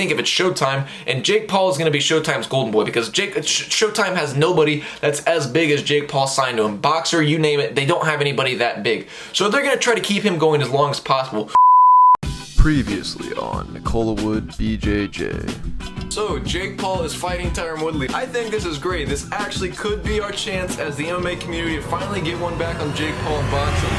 think if it's Showtime, and Jake Paul is going to be Showtime's golden boy because Showtime has nobody that's as big as Jake Paul signed to him. Boxer, you name it, they don't have anybody that big. So they're going to try to keep him going as long as possible. Previously on Nicola Wood BJJ. So, Jake Paul is fighting Tyron Woodley. I think this is great. This actually could be our chance as the MMA community to finally get one back on Jake Paul in boxing.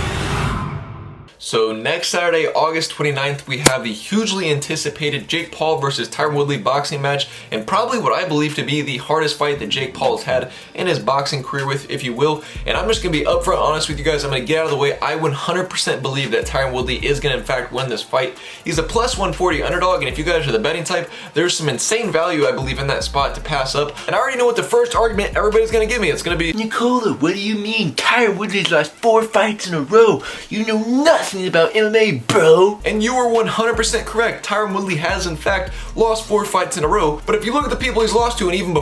So next Saturday, August 29th, we have the hugely anticipated Jake Paul versus Tyron Woodley boxing match, and probably what I believe to be the hardest fight that Jake Paul has had in his boxing career, if you will. And I'm just going to be upfront honest with you guys. I'm going to get out of the way. I 100% believe that Tyron Woodley is going to in fact win this fight. He's a plus 140 underdog, and if you guys are the betting type, there's some insane value I believe in that spot to pass up. And I already know what the first argument everybody's going to give me. It's going to be, Nicola, what do you mean? Tyron Woodley's lost 4 fights in a row. You know nothing about MMA, bro. And you are 100% correct. Tyron Woodley has in fact lost 4 fights in a row. But if you look at the people he's lost to, and even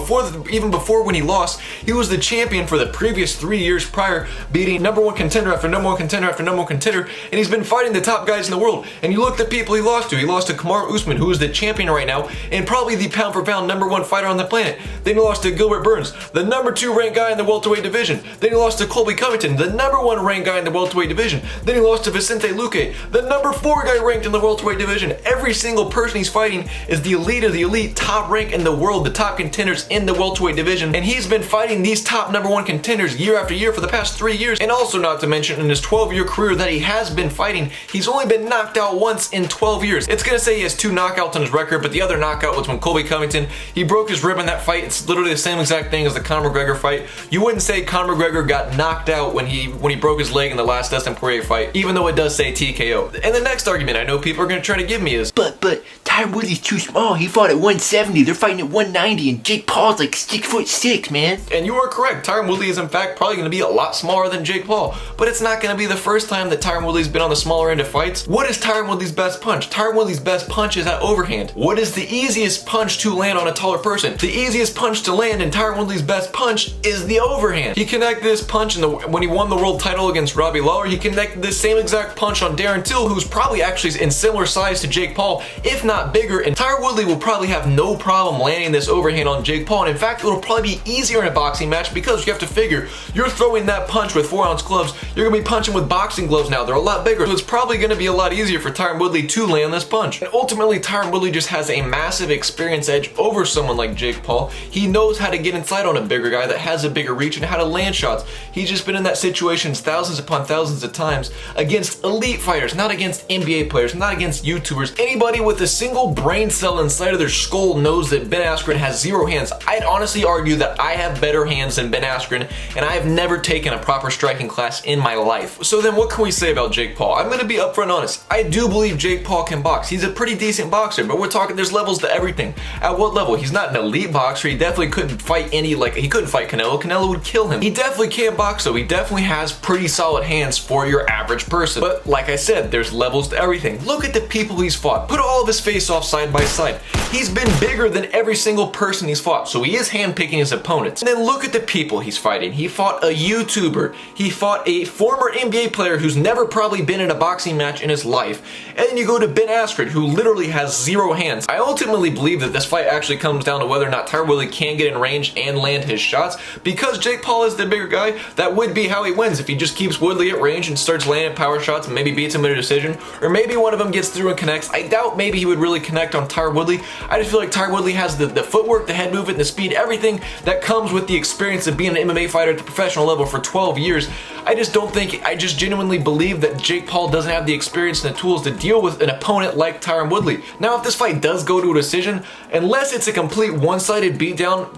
before when he lost, he was the champion for the previous 3 years prior, beating number one contender after number one contender after number one contender. And he's been fighting the top guys in the world. And you look at the people he lost to. He lost to Kamaru Usman, who is the champion right now, and probably the pound for pound number one fighter on the planet. Then he lost to Gilbert Burns, the number 2 ranked guy in the welterweight division. Then he lost to Colby Covington, the number 1 ranked guy in the welterweight division. Then he lost to Vicente Luque, the number 4 guy ranked in the welterweight division. Every single person he's fighting is the elite of the elite, top rank in the world, the top contenders in the welterweight division. And he's been fighting these top number 1 contenders year after year for the past 3 years. And also, not to mention, in his 12-year career that he has been fighting, he's only been knocked out once in 12 years. It's gonna say he has 2 knockouts on his record, but the other knockout was when Colby Covington, he broke his rib in that fight. It's literally the same exact thing as the Conor McGregor fight. You wouldn't say Conor McGregor got knocked out when he broke his leg in the last Dustin Poirier fight, even though it does say TKO. And the next argument I know people are going to try to give me is, But Tyron Woodley's too small. He fought at 170. They're fighting at 190, and Jake Paul's like 6'6", man. And you are correct. Tyron Woodley is in fact probably going to be a lot smaller than Jake Paul. But it's not going to be the first time that Tyron Woodley's been on the smaller end of fights. What is Tyron Woodley's best punch? Tyron Woodley's best punch is at overhand. What is the easiest punch to land on a taller person? The easiest punch to land in Tyron Woodley's best punch is the overhand. He connected this punch when he won the world title against Robbie Lawler. He connected this same exact punch on Darren Till, who's probably actually in similar size to Jake Paul, if not bigger, and Tyron Woodley will probably have no problem landing this overhand on Jake Paul. And in fact, it'll probably be easier in a boxing match because you have to figure, you're throwing that punch with 4-ounce gloves, you're gonna be punching with boxing gloves now, they're a lot bigger, so it's probably gonna be a lot easier for Tyron Woodley to land this punch. And ultimately, Tyron Woodley just has a massive experience edge over someone like Jake Paul. He knows how to get inside on a bigger guy that has a bigger reach and how to land shots. He's just been in that situations thousands upon thousands of times against elite fighters, not against NBA players, not against YouTubers. Anybody with a single brain cell inside of their skull knows that Ben Askren has 0 hands. I'd honestly argue that I have better hands than Ben Askren, and I have never taken a proper striking class in my life. So then what can we say about Jake Paul? I'm gonna be upfront honest. I do believe Jake Paul can box. He's a pretty decent boxer, but we're talking there's levels to everything. At what level? He's not an elite boxer. He definitely couldn't fight he couldn't fight Canelo. Canelo would kill him. He definitely can't box, though. He definitely has pretty solid hands for your average person. But like I said, there's levels to everything. Look at the people he's fought. Put all of his face-offs side by side. He's been bigger than every single person he's fought, so he is handpicking his opponents. And then look at the people he's fighting. He fought a YouTuber. He fought a former NBA player who's never probably been in a boxing match in his life. And then you go to Ben Askren, who literally has 0 hands. I ultimately believe that this fight actually comes down to whether or not Tyron Woodley can get in range and land his shots. Because Jake Paul is the bigger guy, that would be how he wins. If he just keeps Woodley at range and starts landing power shots and maybe beats him in a decision, or maybe one of them gets through and connects. I doubt maybe he would really connect on Tyron Woodley. I just feel like Tyron Woodley has the footwork, the head movement, the speed, everything that comes with the experience of being an MMA fighter at the professional level for 12 years. I just genuinely believe that Jake Paul doesn't have the experience and the tools to deal with an opponent like Tyron Woodley. Now, if this fight does go to a decision, unless it's a complete one-sided beatdown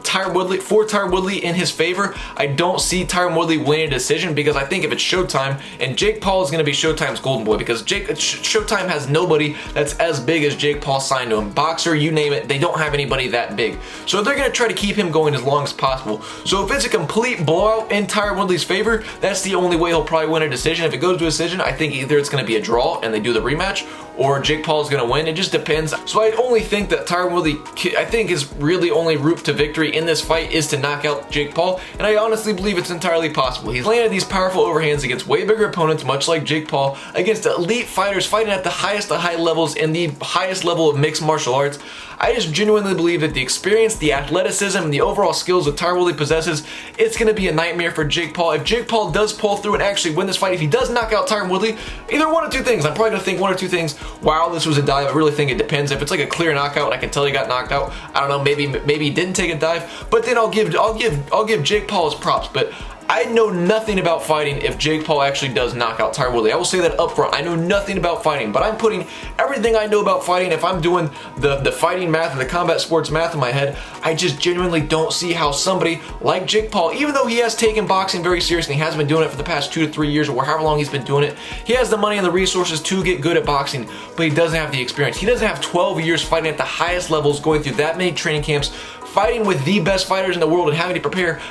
for Tyron Woodley in his favor, I don't see Tyron Woodley winning a decision, because I think if it's Showtime, and Jake Paul is going to be Showtime's golden boy, because Showtime has nobody that's as big as Jake Paul signed to him. Boxer, you name it, they don't have anybody that big. So they're going to try to keep him going as long as possible. So if it's a complete blowout in Tyron Woodley's favor, that's the only way he'll probably win a decision. If it goes to a decision, I think either it's going to be a draw and they do the rematch, or Jake Paul is going to win. It just depends. So I only think that Tyron Woodley, I think his really only route to victory in this fight is to knock out Jake Paul, and I honestly believe it's entirely possible. He's landed these powerful overhands against way bigger opponents, much like Jake Paul, against elite fighters fighting at the highest of high levels in the highest level of mixed martial arts. I just genuinely believe that the experience, the athleticism, and the overall skills that Tyron Woodley possesses, it's going to be a nightmare for Jake Paul. If Jake Paul does pull through and actually win this fight, if he does knock out Tyron Woodley, either one of two things. I'm probably going to think one or two things. Wow, this was a dive. I really think it depends. If it's like a clear knockout and I can tell he got knocked out, I don't know, maybe he didn't take a dive, but then I'll give Jake Paul his props. But I know nothing about fighting if Jake Paul actually does knock out Tyron Woodley. I will say that up front. I know nothing about fighting, but I'm putting everything I know about fighting. If I'm doing the fighting math and the combat sports math in my head, I just genuinely don't see how somebody like Jake Paul, even though he has taken boxing very seriously, he has been doing it for the past 2 to 3 years or however long he's been doing it, he has the money and the resources to get good at boxing, but he doesn't have the experience. He doesn't have 12 years fighting at the highest levels, going through that many training camps, fighting with the best fighters in the world and having to prepare,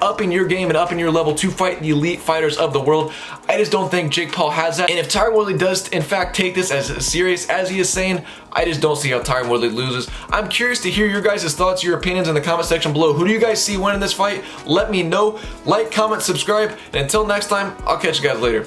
upping your game and upping your level to fight the elite fighters of the world. I just don't think Jake Paul has that. And if Tyron Woodley does in fact take this as serious as he is saying, I just don't see how Tyron Woodley loses. I'm curious to hear your guys' thoughts, your opinions in the comment section below. Who do you guys see winning this fight? Let me know. Like, comment, subscribe, and until next time, I'll catch you guys later.